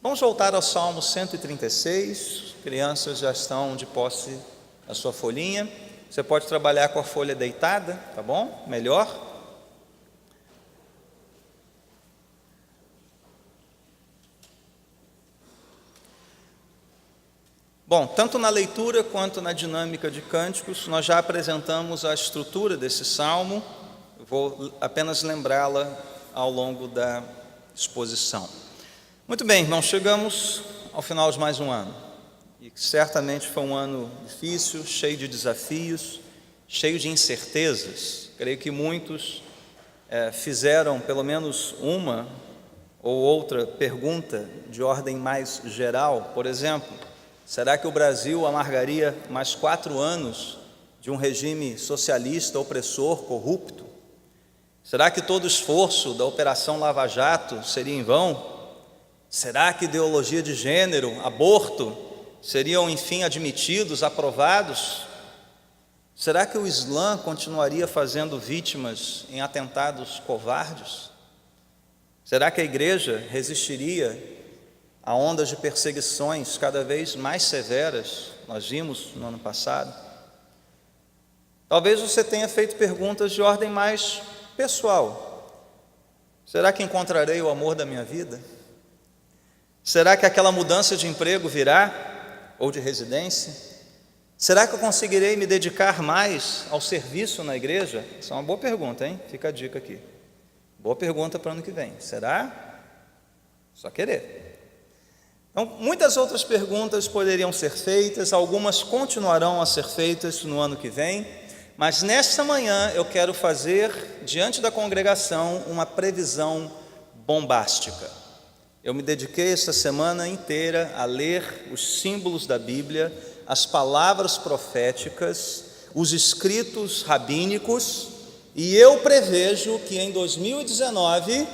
Vamos voltar ao Salmo 136. Crianças já estão de posse da sua folhinha. Você pode trabalhar com a folha deitada, tá bom? Melhor. Bom, tanto na leitura quanto na dinâmica de cânticos, nós já apresentamos a estrutura desse salmo. Eu vou apenas lembrá-la ao longo da exposição. Muito bem, irmãos, chegamos ao final de mais um ano. E certamente foi um ano difícil, cheio de desafios, cheio de incertezas. Creio que muitos fizeram pelo menos uma ou outra pergunta de ordem mais geral. Por exemplo, será que o Brasil amargaria mais 4 anos de um regime socialista, opressor, corrupto? Será que todo o esforço da Operação Lava Jato seria em vão? Será que ideologia de gênero, aborto, seriam enfim admitidos, aprovados? Será que o Islã continuaria fazendo vítimas em atentados covardes? Será que a igreja resistiria a ondas de perseguições cada vez mais severas? Nós vimos no ano passado. Talvez você tenha feito perguntas de ordem mais pessoal. Será que encontrarei o amor da minha vida? Será que aquela mudança de emprego virá? Ou de residência? Será que eu conseguirei me dedicar mais ao serviço na igreja? Essa é uma boa pergunta, hein? Fica a dica aqui. Boa pergunta para o ano que vem. Será? Só querer. Então, muitas outras perguntas poderiam ser feitas, algumas continuarão a ser feitas no ano que vem, mas nesta manhã eu quero fazer, diante da congregação, uma previsão bombástica. Eu me dediquei esta semana inteira a ler os símbolos da Bíblia, as palavras proféticas, os escritos rabínicos, e eu prevejo que em 2019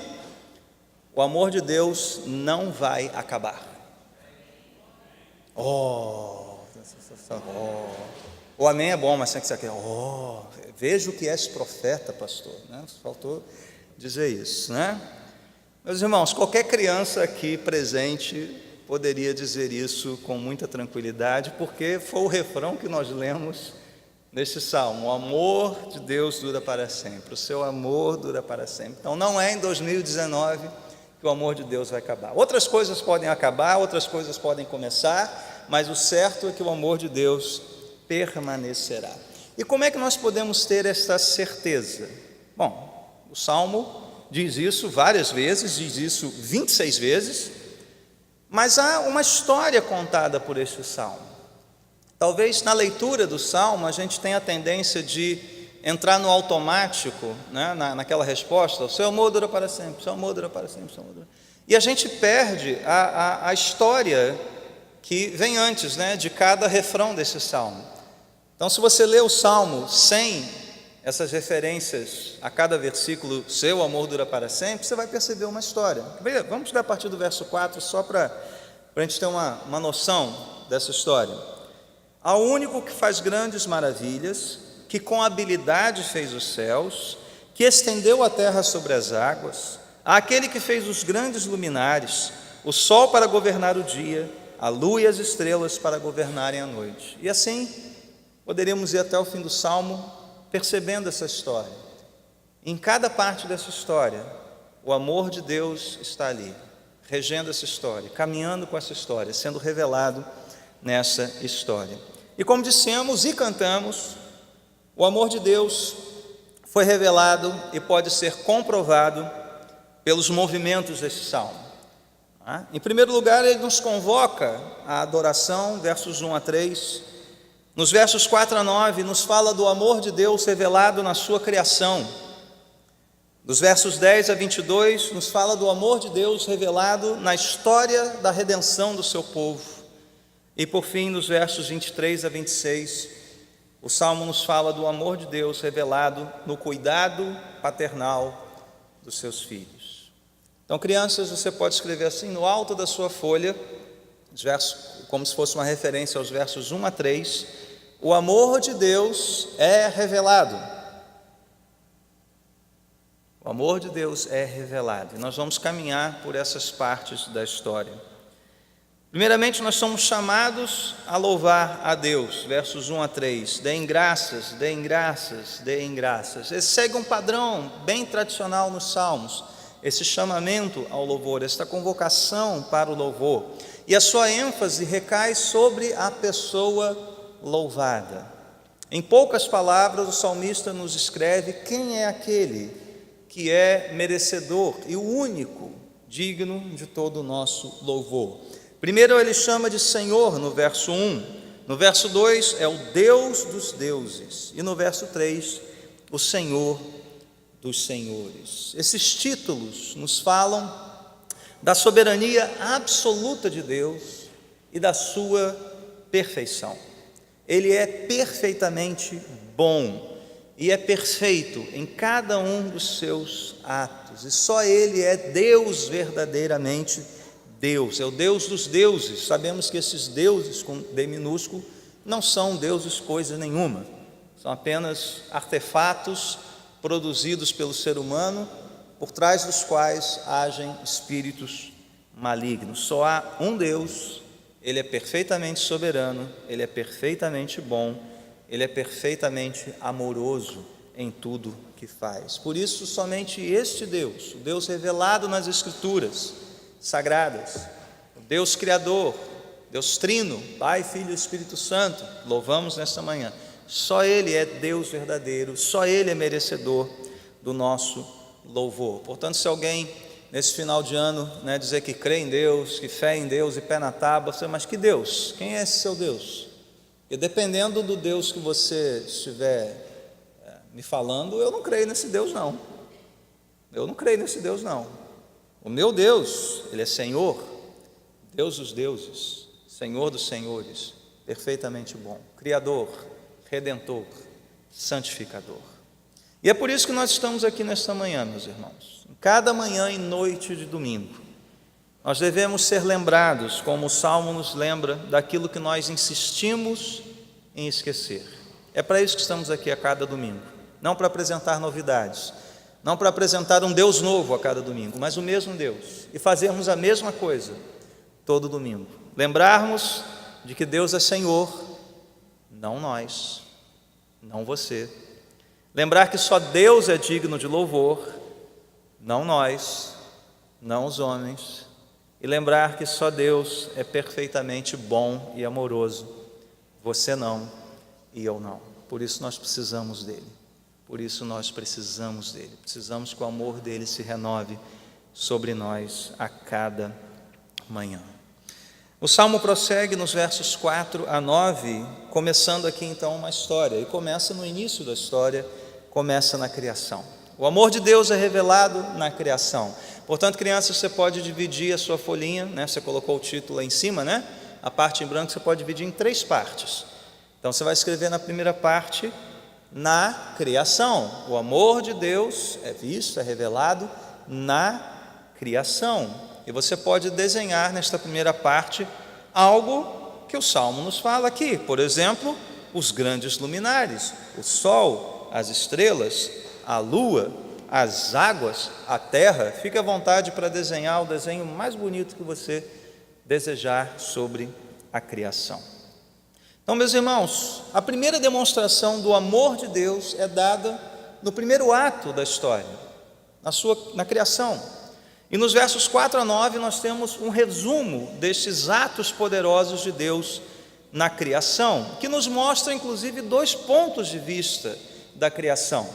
o amor de Deus não vai acabar. O amém é bom, mas tem que ser aqui. Vejo que és profeta, pastor, né? Faltou dizer isso, né? Meus irmãos, qualquer criança aqui presente poderia dizer isso com muita tranquilidade, porque foi o refrão que nós lemos neste salmo: o amor de Deus dura para sempre, o seu amor dura para sempre. Então não é em 2019 que o amor de Deus vai acabar. Outras coisas podem acabar, outras coisas podem começar, mas o certo é que o amor de Deus permanecerá. E como é que nós podemos ter esta certeza? Bom, o salmo diz isso várias vezes, diz isso 26 vezes, mas há uma história contada por este salmo. Talvez na leitura do salmo a gente tenha a tendência de entrar no automático, né, naquela resposta: o seu amor dura para sempre, o seu amor dura para sempre, o seu amor dura. E a gente perde a história que vem antes, né, de cada refrão desse salmo. Então, se você lê o salmo sem essas referências a cada versículo, seu amor dura para sempre, você vai perceber uma história. Vamos ler a partir do verso 4, só para a gente ter uma noção dessa história. Ao único que faz grandes maravilhas, que com habilidade fez os céus, que estendeu a terra sobre as águas, àquele que fez os grandes luminares, o sol para governar o dia, a lua e as estrelas para governarem a noite. E assim, poderíamos ir até o fim do salmo, percebendo essa história. Em cada parte dessa história, o amor de Deus está ali, regendo essa história, caminhando com essa história, sendo revelado nessa história. E como dissemos e cantamos, o amor de Deus foi revelado e pode ser comprovado pelos movimentos desse salmo. Em primeiro lugar, ele nos convoca à adoração, versos 1 a 3. Nos versos 4 a 9, nos fala do amor de Deus revelado na sua criação. Dos versos 10 a 22, nos fala do amor de Deus revelado na história da redenção do seu povo. E por fim, nos versos 23 a 26, o Salmo nos fala do amor de Deus revelado no cuidado paternal dos seus filhos. Então, crianças, você pode escrever assim no alto da sua folha, os versos, como se fosse uma referência aos versos 1 a 3, o amor de Deus é revelado. O amor de Deus é revelado. E nós vamos caminhar por essas partes da história. Primeiramente, nós somos chamados a louvar a Deus, versos 1 a 3. Deem graças, deem graças, deem graças. Esse segue um padrão bem tradicional nos Salmos, esse chamamento ao louvor, esta convocação para o louvor. E a sua ênfase recai sobre a pessoa louvada. Em poucas palavras, o salmista nos escreve quem é aquele que é merecedor e o único digno de todo o nosso louvor. Primeiro ele chama de Senhor no verso 1, no verso 2 é o Deus dos deuses e no verso 3 o Senhor dos senhores. Esses títulos nos falam da soberania absoluta de Deus e da sua perfeição. Ele é perfeitamente bom e é perfeito em cada um dos seus atos, e só Ele é Deus verdadeiramente Deus, é o Deus dos deuses. Sabemos que esses deuses com D minúsculo não são deuses coisa nenhuma, são apenas artefatos produzidos pelo ser humano, por trás dos quais agem espíritos malignos. Só há um Deus, Ele é perfeitamente soberano, Ele é perfeitamente bom, Ele é perfeitamente amoroso em tudo que faz. Por isso, somente este Deus, o Deus revelado nas Escrituras sagradas, o Deus Criador, Deus Trino, Pai, Filho e Espírito Santo, louvamos nesta manhã, só Ele é Deus verdadeiro, só Ele é merecedor do nosso louvor. Portanto, se alguém nesse final de ano dizer que crê em Deus, que fé em Deus e pé na tábua, você, mas que Deus? Quem é esse seu Deus? E dependendo do Deus que você estiver me falando, eu não creio nesse Deus não, eu não creio nesse Deus não. O meu Deus, Ele é Senhor, Deus dos deuses, Senhor dos senhores, perfeitamente bom, Criador, Redentor, Santificador. E é por isso que nós estamos aqui nesta manhã, meus irmãos. Em cada manhã e noite de domingo, nós devemos ser lembrados, como o Salmo nos lembra, daquilo que nós insistimos em esquecer. É para isso que estamos aqui a cada domingo, não para apresentar novidades, não para apresentar um Deus novo a cada domingo, mas o mesmo Deus, e fazermos a mesma coisa todo domingo. Lembrarmos de que Deus é Senhor, não nós, não você. Lembrar que só Deus é digno de louvor, não nós, não os homens. E lembrar que só Deus é perfeitamente bom e amoroso, você não e eu não. Por isso nós precisamos dele. Por isso nós precisamos dele, precisamos que o amor dele se renove sobre nós a cada manhã. O Salmo prossegue nos versos 4 a 9, começando aqui então uma história, e começa no início da história, começa na criação. O amor de Deus é revelado na criação. Portanto, crianças, você pode dividir a sua folhinha, você colocou o título lá em cima, a parte em branco você pode dividir em 3 partes. Então você vai escrever na primeira parte, na criação. O amor de Deus é visto, é revelado na criação. E você pode desenhar nesta primeira parte algo que o Salmo nos fala aqui. Por exemplo, os grandes luminares, o sol, as estrelas, a lua, as águas, a terra. Fique à vontade para desenhar o desenho mais bonito que você desejar sobre a criação. Então, meus irmãos, a primeira demonstração do amor de Deus é dada no primeiro ato da história, na criação. E nos versos 4 a 9 nós temos um resumo destes atos poderosos de Deus na criação, que nos mostra inclusive 2 pontos de vista da criação.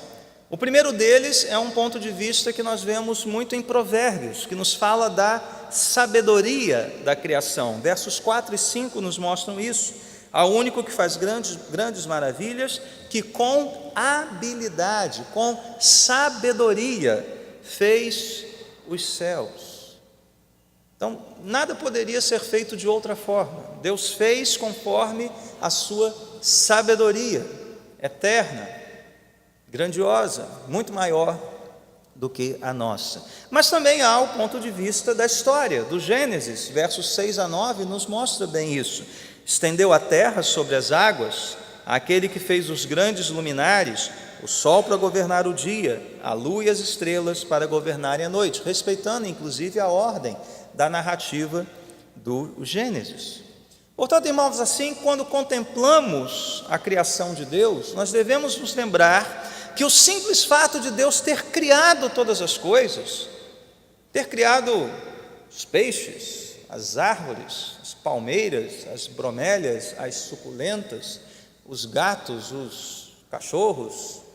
O primeiro deles é um ponto de vista que nós vemos muito em Provérbios, que nos fala da sabedoria da criação. Versos 4 e 5 nos mostram isso. Ao único que faz grandes maravilhas, que com habilidade, com sabedoria, fez os céus. Então, nada poderia ser feito de outra forma. Deus fez conforme a sua sabedoria eterna, grandiosa, muito maior do que a nossa. Mas também há o ponto de vista da história, do Gênesis, versos 6 a 9, nos mostra bem isso. Estendeu a terra sobre as águas, aquele que fez os grandes luminares, o sol para governar o dia, a lua e as estrelas para governarem a noite, respeitando inclusive a ordem da narrativa do Gênesis. Portanto, irmãos, assim, quando contemplamos a criação de Deus, nós devemos nos lembrar que o simples fato de Deus ter criado todas as coisas, ter criado os peixes, as árvores, as palmeiras, as bromélias, as suculentas, os gatos, os cachorros.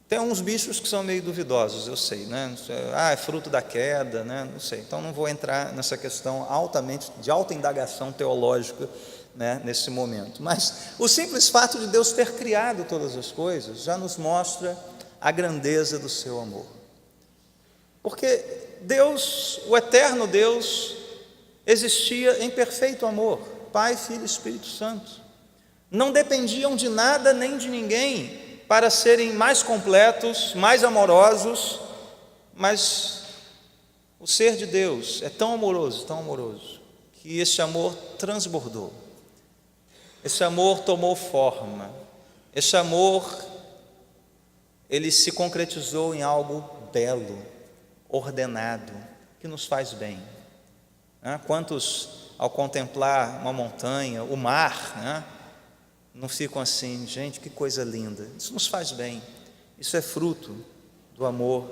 Tem uns bichos que são meio duvidosos, eu sei, né? É fruto da queda, né? Não sei. Então não vou entrar nessa questão de alta indagação teológica, né, nesse momento. Mas o simples fato de Deus ter criado todas as coisas já nos mostra a grandeza do seu amor. Porque Deus, o eterno Deus, existia em perfeito amor, Pai, Filho e Espírito Santo. Não dependiam de nada nem de ninguém para serem mais completos, mais amorosos, mas o ser de Deus é tão amoroso, que esse amor transbordou, esse amor tomou forma, esse amor, ele se concretizou em algo belo, ordenado, que nos faz bem. Quantos, ao contemplar uma montanha, o mar, não ficam assim, gente, que coisa linda. Isso nos faz bem, isso é fruto do amor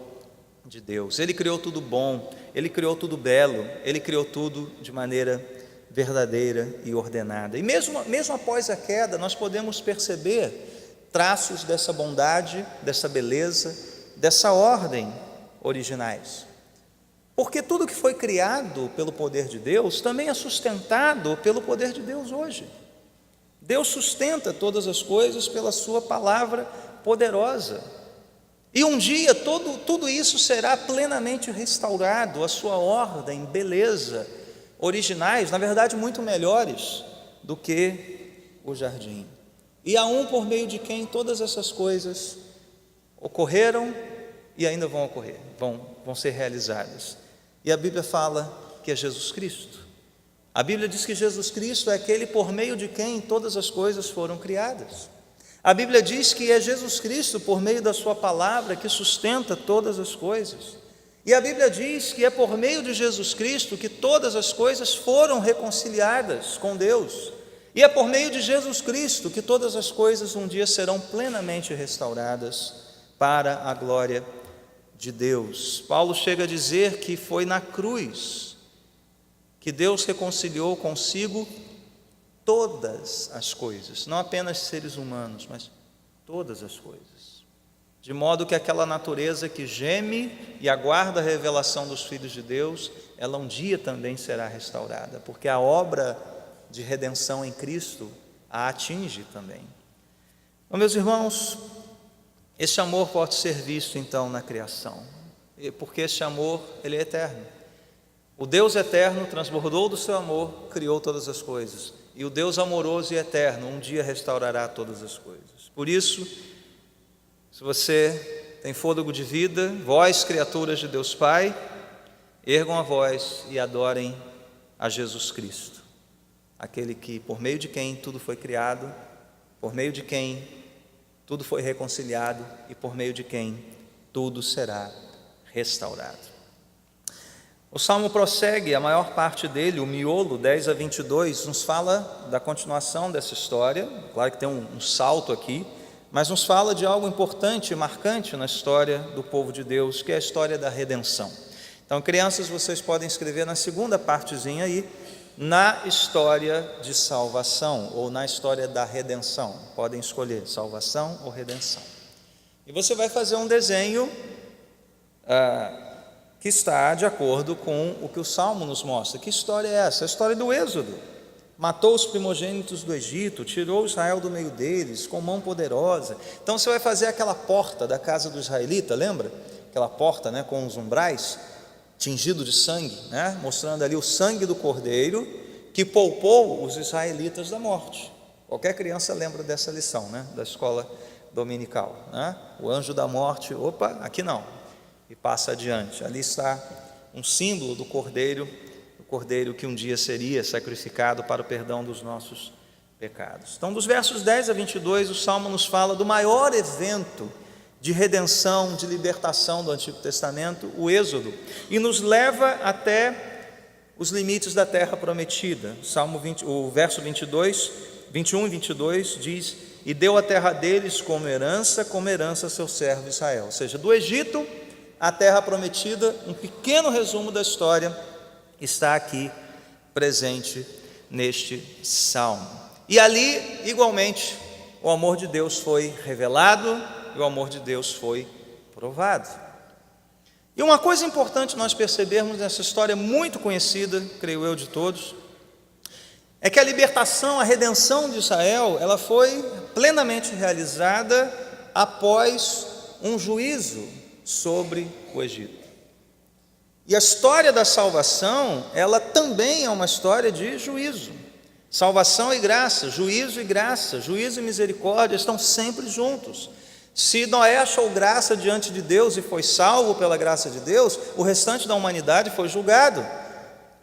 de Deus. Ele criou tudo bom, Ele criou tudo belo, Ele criou tudo de maneira verdadeira e ordenada. E mesmo após a queda, nós podemos perceber traços dessa bondade, dessa beleza, dessa ordem originais. Porque tudo que foi criado pelo poder de Deus também é sustentado pelo poder de Deus hoje. Deus sustenta todas as coisas pela sua palavra poderosa. E um dia tudo isso será plenamente restaurado, a sua ordem, beleza, originais, na verdade muito melhores do que o jardim. E há um por meio de quem todas essas coisas ocorreram e ainda vão ocorrer, vão ser realizadas. E a Bíblia fala que é Jesus Cristo. A Bíblia diz que Jesus Cristo é aquele por meio de quem todas as coisas foram criadas. A Bíblia diz que é Jesus Cristo, por meio da sua palavra, que sustenta todas as coisas. E a Bíblia diz que é por meio de Jesus Cristo que todas as coisas foram reconciliadas com Deus. E é por meio de Jesus Cristo que todas as coisas um dia serão plenamente restauradas para a glória de Deus. Paulo chega a dizer que foi na cruz que Deus reconciliou consigo todas as coisas, não apenas seres humanos, mas todas as coisas, de modo que aquela natureza que geme e aguarda a revelação dos filhos de Deus, ela um dia também será restaurada, porque a obra de redenção em Cristo a atinge também. Então, meus irmãos, esse amor pode ser visto então na criação, porque esse amor, ele é eterno. O Deus eterno transbordou do seu amor, criou todas as coisas. E o Deus amoroso e eterno um dia restaurará todas as coisas. Por isso, se você tem fôlego de vida, vós, criaturas de Deus Pai, ergam a voz e adorem a Jesus Cristo, aquele que, por meio de quem tudo foi criado, por meio de quem tudo foi reconciliado e por meio de quem tudo será restaurado. O Salmo prossegue, a maior parte dele, o miolo, 10 a 22, nos fala da continuação dessa história. Claro que tem um salto aqui, mas nos fala de algo importante e marcante na história do povo de Deus, que é a história da redenção. Então, crianças, vocês podem escrever na segunda partezinha aí, na história de salvação, ou na história da redenção. Podem escolher salvação ou redenção. E você vai fazer um desenho que está de acordo com o que o Salmo nos mostra. Que história é essa? A história do Êxodo. Matou os primogênitos do Egito, tirou Israel do meio deles, com mão poderosa. Então você vai fazer aquela porta da casa do israelita, lembra? Aquela porta, né, com os umbrais, tingido de sangue, né, mostrando ali o sangue do cordeiro, que poupou os israelitas da morte. Qualquer criança lembra dessa lição, né, da escola dominical, né? O anjo da morte, opa, aqui não. E passa adiante. Ali está um símbolo do cordeiro, o cordeiro que um dia seria sacrificado para o perdão dos nossos pecados. Então, dos versos 10 a 22, o Salmo nos fala do maior evento de redenção, de libertação do Antigo Testamento, o Êxodo, e nos leva até os limites da terra prometida. O verso 21 e 22 diz: e deu a terra deles como herança seu servo Israel. Ou seja, do Egito à terra prometida, um pequeno resumo da história está aqui presente neste salmo. E ali, igualmente, o amor de Deus foi revelado e o amor de Deus foi provado. E uma coisa importante nós percebermos nessa história muito conhecida, creio eu, de todos, é que a libertação, a redenção de Israel, ela foi plenamente realizada após um juízo sobre o Egito. E a história da salvação, ela também é uma história de juízo. Salvação e graça, juízo e misericórdia estão sempre juntos. Se Noé achou graça diante de Deus e foi salvo pela graça de Deus, o restante da humanidade foi julgado.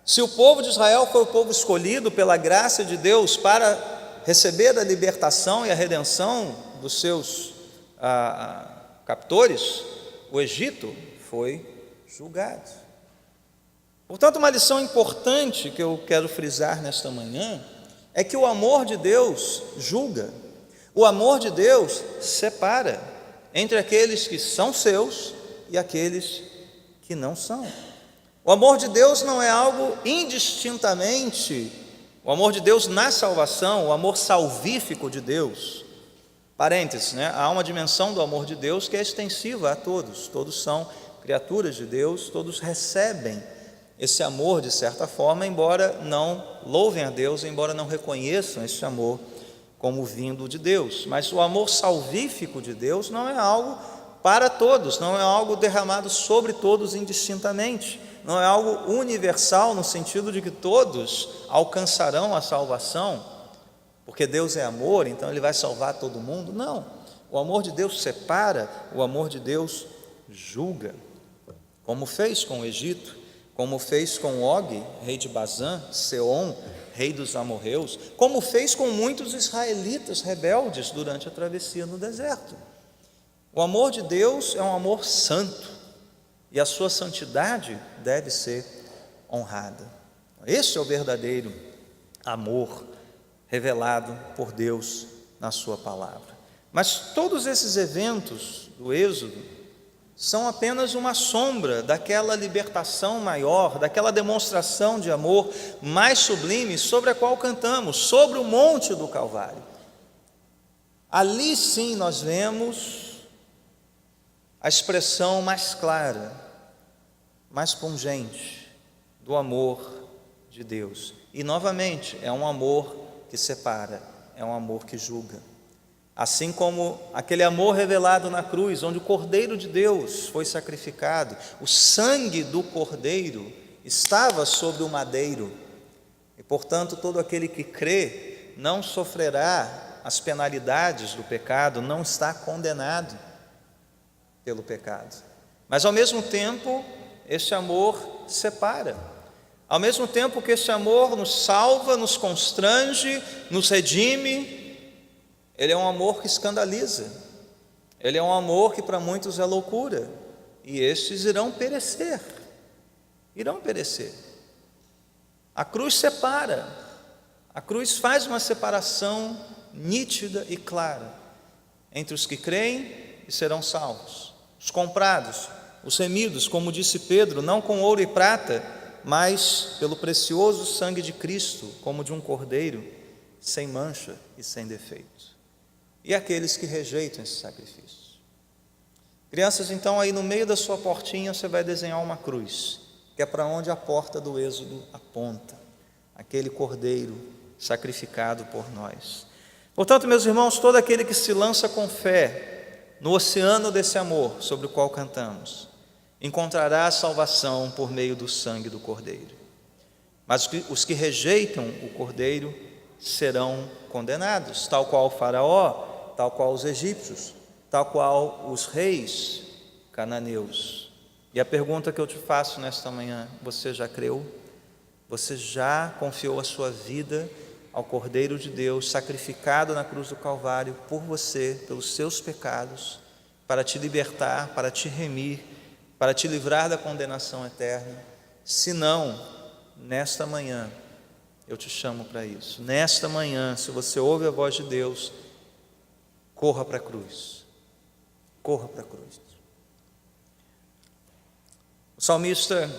Se o povo de Israel foi o povo escolhido pela graça de Deus para receber a libertação e a redenção dos seus captores, o Egito foi julgado. Portanto, uma lição importante que eu quero frisar nesta manhã é que o amor de Deus julga, o amor de Deus separa entre aqueles que são seus e aqueles que não são. O amor de Deus não é algo indistintamente, o amor de Deus na salvação, o amor salvífico de Deus. Parênteses, há uma dimensão do amor de Deus que é extensiva a todos, todos são criaturas de Deus, todos recebem esse amor de certa forma, embora não louvem a Deus, embora não reconheçam esse amor como vindo de Deus. Mas o amor salvífico de Deus não é algo para todos, não é algo derramado sobre todos indistintamente, não é algo universal no sentido de que todos alcançarão a salvação, porque Deus é amor, então Ele vai salvar todo mundo. Não, o amor de Deus separa, o amor de Deus julga, como fez com o Egito, como fez com Og, rei de Bazã, Seom, rei dos amorreus, como fez com muitos israelitas rebeldes durante a travessia no deserto. O amor de Deus é um amor santo, e a sua santidade deve ser honrada. Este é o verdadeiro amor revelado por Deus na sua palavra. Mas todos esses eventos do Êxodo são apenas uma sombra daquela libertação maior, daquela demonstração de amor mais sublime sobre a qual cantamos, sobre o monte do Calvário. Ali sim nós vemos a expressão mais clara, mais pungente do amor de Deus. E novamente, é um amor que separa, é um amor que julga. Assim como aquele amor revelado na cruz, onde o Cordeiro de Deus foi sacrificado, o sangue do Cordeiro estava sobre o madeiro, e portanto todo aquele que crê não sofrerá as penalidades do pecado, não está condenado pelo pecado. Mas ao mesmo tempo, este amor separa. Ao mesmo tempo que este amor nos salva, nos constrange, nos redime, ele é um amor que escandaliza, ele é um amor que para muitos é loucura, e estes irão perecer. A cruz separa, a cruz faz uma separação nítida e clara entre os que creem e serão salvos, os comprados, os remidos, como disse Pedro, não com ouro e prata, mas pelo precioso sangue de Cristo, como de um cordeiro, sem mancha e sem defeito. E aqueles que rejeitam esse sacrifício. Crianças, então, aí no meio da sua portinha você vai desenhar uma cruz, que é para onde a porta do Êxodo aponta, aquele cordeiro sacrificado por nós. Portanto, meus irmãos, todo aquele que se lança com fé no oceano desse amor sobre o qual cantamos, encontrará a salvação por meio do sangue do cordeiro. Mas os que rejeitam o cordeiro serão condenados, tal qual o faraó, tal qual os egípcios, tal qual os reis cananeus. E a pergunta que eu te faço nesta manhã: você já creu? Você já confiou a sua vida ao Cordeiro de Deus, sacrificado na cruz do Calvário por você, pelos seus pecados, para te libertar, para te remir, para te livrar da condenação eterna? Se não, nesta manhã, eu te chamo para isso. Nesta manhã, se você ouve a voz de Deus, corra para a cruz. Corra para a cruz. O salmista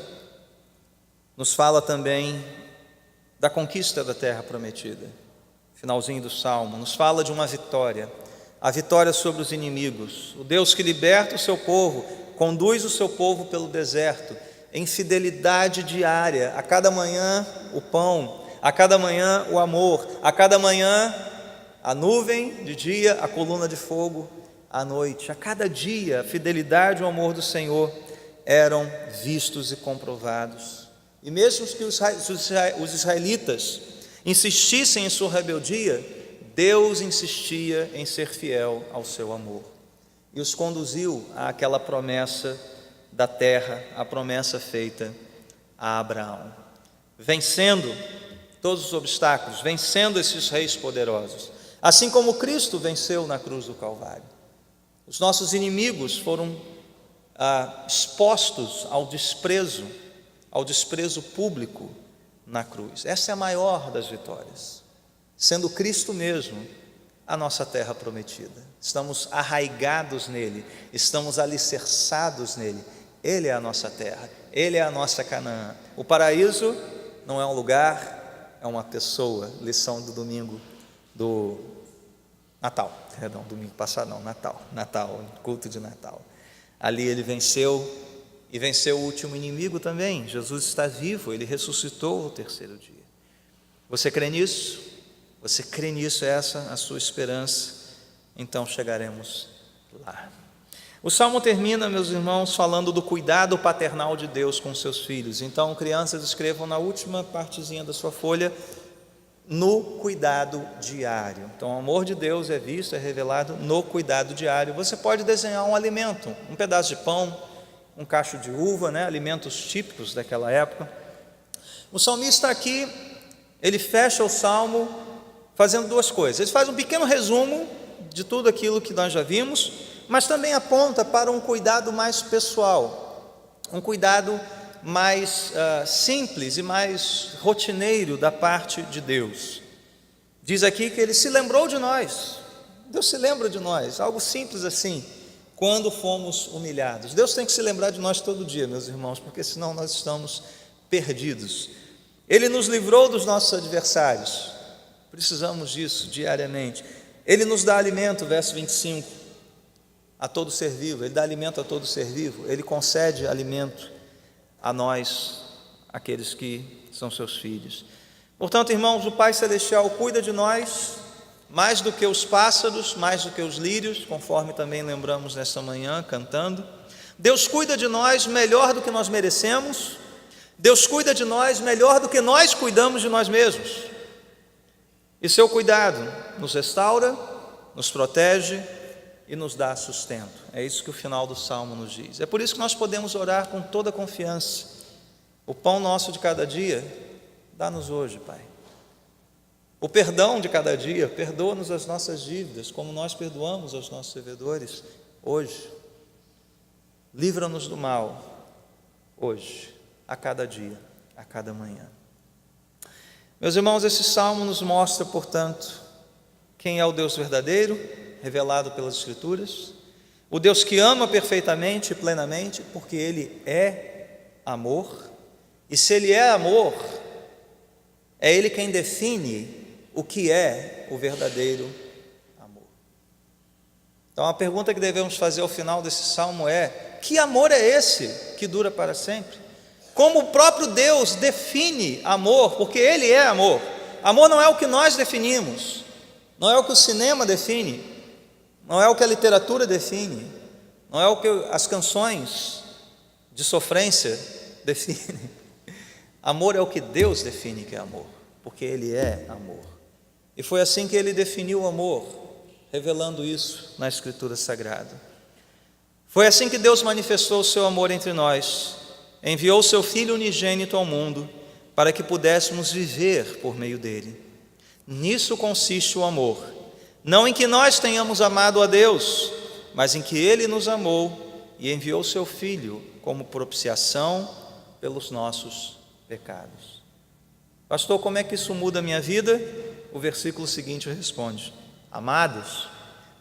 nos fala também da conquista da terra prometida. Finalzinho do salmo, nos fala de uma vitória, a vitória sobre os inimigos. O Deus que liberta o seu povo, conduz o seu povo pelo deserto, em fidelidade diária, a cada manhã o pão, a cada manhã o amor, a cada manhã a nuvem de dia, a coluna de fogo à noite. A cada dia a fidelidade e o amor do Senhor eram vistos e comprovados. E mesmo que os israelitas insistissem em sua rebeldia, Deus insistia em ser fiel ao seu amor e os conduziu àquela promessa da terra, a promessa feita a Abraão, vencendo todos os obstáculos, vencendo esses reis poderosos, assim como Cristo venceu na cruz do Calvário. Os nossos inimigos foram expostos ao desprezo público na cruz. Essa é a maior das vitórias, sendo Cristo mesmo a nossa terra prometida. Estamos arraigados nele, estamos alicerçados nele. Ele é a nossa terra, ele é a nossa Canaã. O paraíso não é um lugar, é uma pessoa. Lição do domingo do Natal, perdão, domingo passado não, Natal, culto de Natal. Ali ele venceu, e venceu o último inimigo também. Jesus está vivo, ele ressuscitou ao terceiro dia. Você crê nisso? Você crê nisso? É essa a sua esperança? Então chegaremos lá. O salmo termina, meus irmãos, falando do cuidado paternal de Deus com seus filhos. Então, crianças, escrevam na última partezinha da sua folha: no cuidado diário. Então, o amor de Deus é visto, é revelado no cuidado diário. Você pode desenhar um alimento, um pedaço de pão, um cacho de uva, alimentos típicos daquela época. O salmista aqui, ele fecha o salmo fazendo duas coisas. Ele faz um pequeno resumo de tudo aquilo que nós já vimos, mas também aponta para um cuidado mais pessoal, um cuidado mais simples e mais rotineiro da parte de Deus. Diz aqui que ele se lembrou de nós. Deus se lembra de nós, algo simples assim, quando fomos humilhados. Deus tem que se lembrar de nós todo dia, meus irmãos, porque senão nós estamos perdidos. Ele nos livrou dos nossos adversários, precisamos disso diariamente. Ele nos dá alimento, verso 25, a todo ser vivo. Ele dá alimento a todo ser vivo, ele concede alimento a nós, aqueles que são seus filhos. Portanto, irmãos, o Pai Celestial cuida de nós mais do que os pássaros, mais do que os lírios, conforme também lembramos nesta manhã cantando. Deus cuida de nós melhor do que nós merecemos. Deus cuida de nós melhor do que nós cuidamos de nós mesmos. E seu cuidado nos restaura, nos protege e nos dá sustento. É isso que o final do Salmo nos diz. É por isso que nós podemos orar com toda confiança. O pão nosso de cada dia, dá-nos hoje, Pai. O perdão de cada dia, perdoa-nos as nossas dívidas, como nós perdoamos aos nossos devedores hoje. Livra-nos do mal, hoje, a cada dia, a cada manhã. Meus irmãos, esse salmo nos mostra, portanto, quem é o Deus verdadeiro, revelado pelas Escrituras, o Deus que ama perfeitamente e plenamente, porque Ele é amor, e se Ele é amor, é Ele quem define o que é o verdadeiro amor. Então a pergunta que devemos fazer ao final desse salmo é: que amor é esse que dura para sempre? Como o próprio Deus define amor, porque Ele é amor. Amor não é o que nós definimos, não é o que o cinema define, não é o que a literatura define, não é o que as canções de sofrência definem. Amor é o que Deus define que é amor, porque Ele é amor. E foi assim que Ele definiu o amor, revelando isso na Escritura Sagrada. Foi assim que Deus manifestou o seu amor entre nós. Enviou o seu Filho unigênito ao mundo para que pudéssemos viver por meio dele. Nisso consiste o amor, não em que nós tenhamos amado a Deus, mas em que Ele nos amou e enviou o seu Filho como propiciação pelos nossos pecados. Pastor, como é que isso muda a minha vida? O versículo seguinte responde: amados,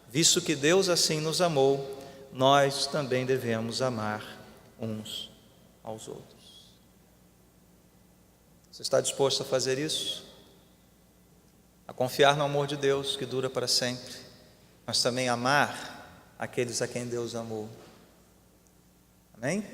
visto que Deus assim nos amou, nós também devemos amar uns aos outros. Você está disposto a fazer isso? A confiar no amor de Deus que dura para sempre, mas também amar aqueles a quem Deus amou. Amém?